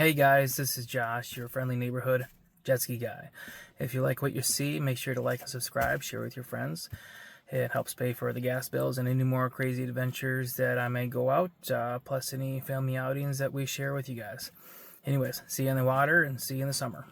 Hey guys, this is Josh, your friendly neighborhood jet ski guy. If you like what you see, make sure to like and subscribe, share with your friends. It helps pay for the gas bills and any more crazy adventures that I may go out, plus any family outings that we share with you guys. Anyways, see you in the water and see you in the summer.